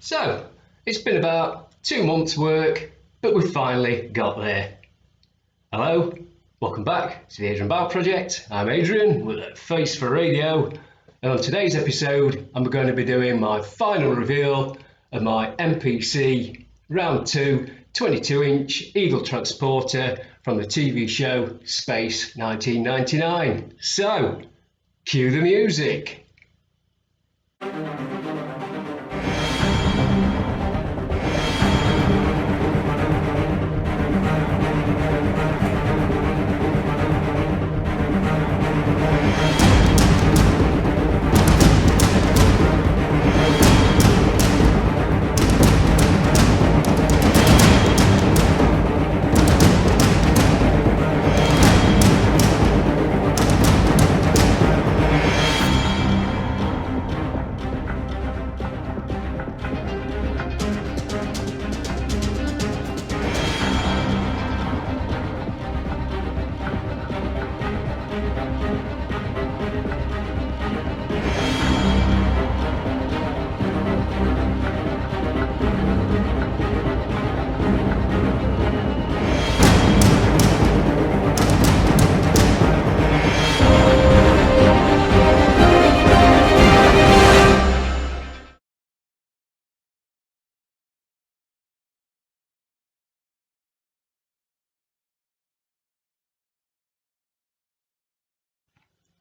So, it's been about 2 months' work, but we've finally got there. Hello, welcome back to the Adrian Project. I'm Adrian with a face for radio, and on today's episode, I'm going to be doing my final reveal of my MPC Round 2 22-inch Eagle transporter from the TV show Space 1999. So, cue the music.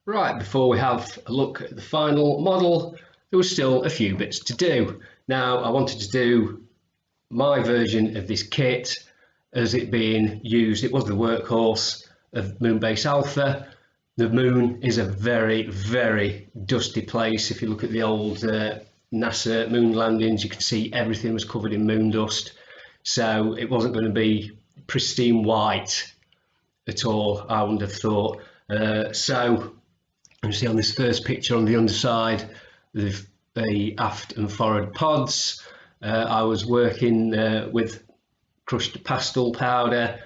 Right, before we have a look at the final model, there was still a few bits to do. Now, I wanted to do my version of this kit as it being used. It was the workhorse of Moonbase Alpha. The moon is a very, very dusty place. If you look at the old NASA moon landings, you can see everything was covered in moon dust. So it wasn't going to be pristine white at all, I wouldn't have thought. So you see on this first picture on the underside, the aft and forward pods. I was working with crushed pastel powder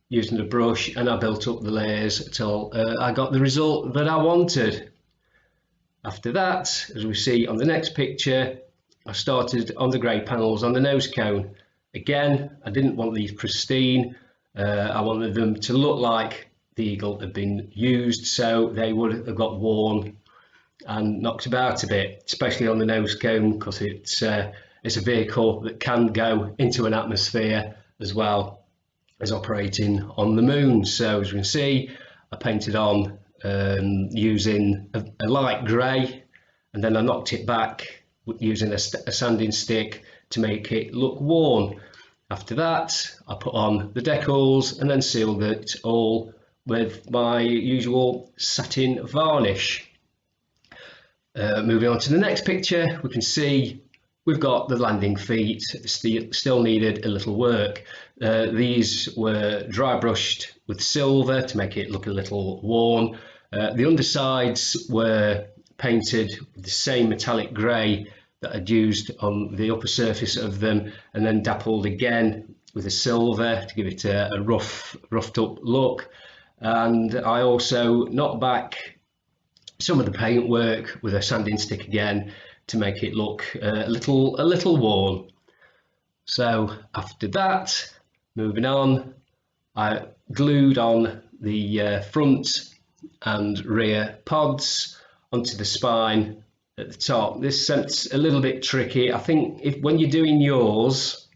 using a brush, and I built up the layers until I got the result that I wanted. After that, as we see on the next picture, I started on the grey panels on the nose cone. Again, I didn't want these pristine. I wanted them to look like the Eagle had been used, so they would have got worn and knocked about a bit, especially on the nose cone, because it's a vehicle that can go into an atmosphere as well as operating on the moon. So as you can see, I painted on using a light grey, and then I knocked it back using a sanding stick to make it look worn. After that, I put on the decals and then sealed it all with my usual satin varnish. Moving on to the next picture, we can see we've got the landing feet. Still needed a little work. These were dry brushed with silver to make it look a little worn. The undersides were painted with the same metallic grey that I'd used on the upper surface of them, and then dappled again with a silver to give it a roughed up look. And I also knocked back some of the paintwork with a sanding stick again to make it look a little worn. So after that, moving on, I glued on the front and rear pods onto the spine at the top. This is a little bit tricky. I think when you're doing yours,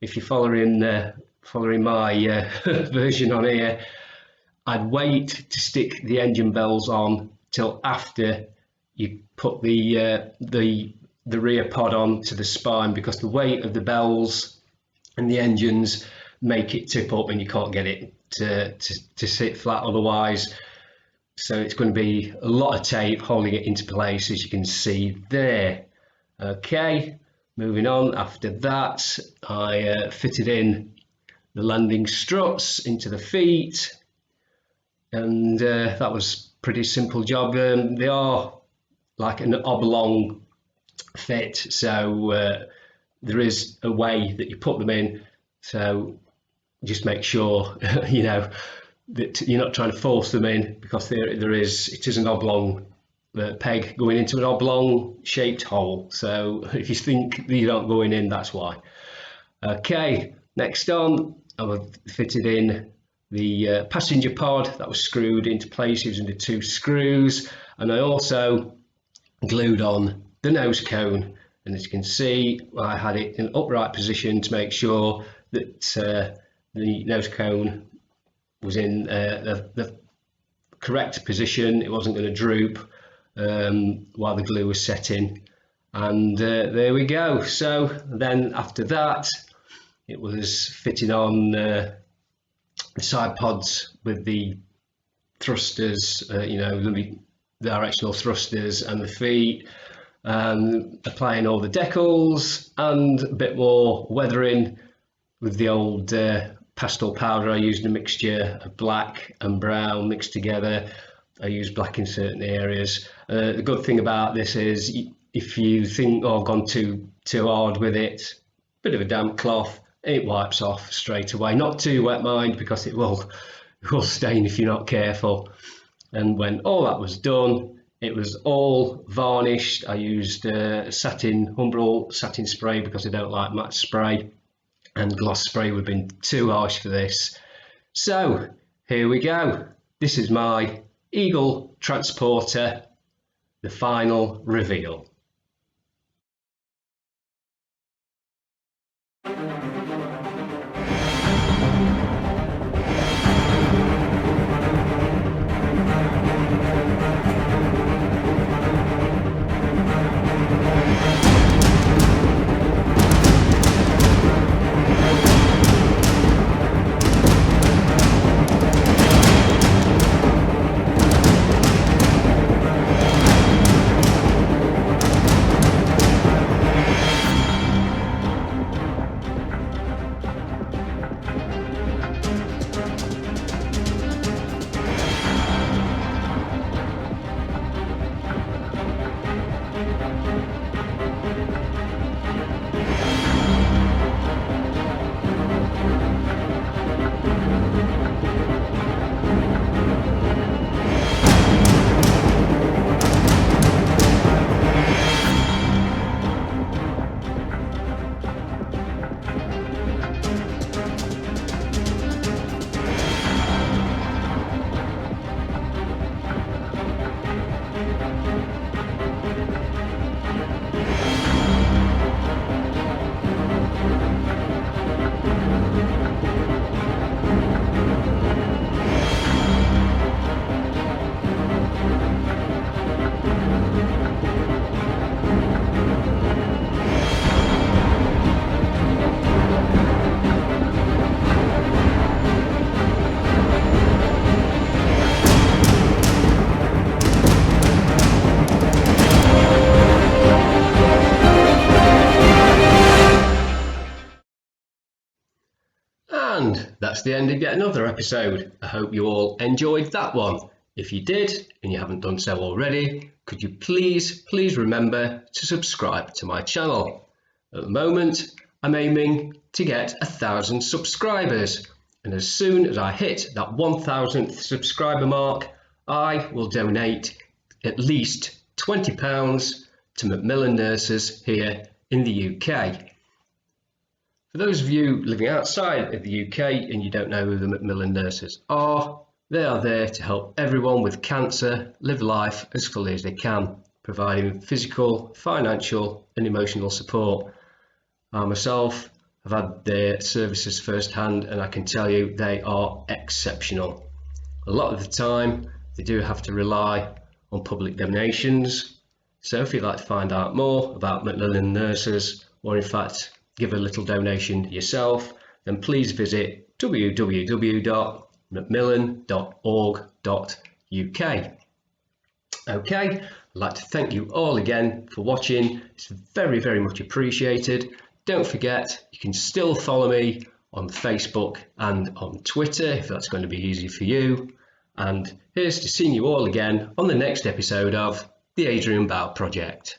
if you're following my version on here, I'd wait to stick the engine bells on till after you put the rear pod on to the spine, because the weight of the bells and the engines make it tip up and you can't get it to sit flat otherwise. So it's going to be a lot of tape holding it into place, as you can see there. Okay, moving on. After that, I fitted in the landing struts into the feet, and that was a pretty simple job. They are like an oblong fit, so there is a way that you put them in, so just make sure that you're not trying to force them in, because it is an oblong peg going into an oblong shaped hole. So if you think you're not going in, that's why. Okay, next on, I've fitted in the passenger pod that was screwed into place using the 2 screws, and I also glued on the nose cone. And as you can see, I had it in an upright position to make sure that the nose cone was in the correct position. It wasn't going to droop while the glue was setting. And there we go. So then after that, it was fitting on the side pods with the thrusters, the directional thrusters and the feet, applying all the decals and a bit more weathering with the old pastel powder. I used a mixture of black and brown mixed together. I used black in certain areas. The good thing about this is if you think, oh, I've gone too hard with it, bit of a damp cloth, it wipes off straight away. Not too wet, mind, because it will stain if you're not careful. And when all that was done, it was all varnished. I used Humbrol satin spray because I don't like matte spray, and gloss spray would have been too harsh for this. So here we go. This is my Eagle Transporter, the final reveal. And that's the end of yet another episode. I hope you all enjoyed that one. If you did, and you haven't done so already, could you please remember to subscribe to my channel. At the moment, I'm aiming to get 1,000 subscribers. And as soon as I hit that 1,000th subscriber mark, I will donate at least £20 to Macmillan nurses here in the UK. For those of you living outside of the UK and you don't know who the Macmillan nurses are, they are there to help everyone with cancer live life as fully as they can, providing physical, financial and emotional support. I myself have had their services firsthand and I can tell you they are exceptional. A lot of the time they do have to rely on public donations, so if you'd like to find out more about Macmillan nurses, or in fact give a little donation yourself, then please visit www.macmillan.org.uk. Okay, I'd like to thank you all again for watching. It's very much appreciated. Don't forget, you can still follow me on Facebook and on Twitter if that's going to be easy for you. And here's to seeing you all again on the next episode of the Adrian Bout Project.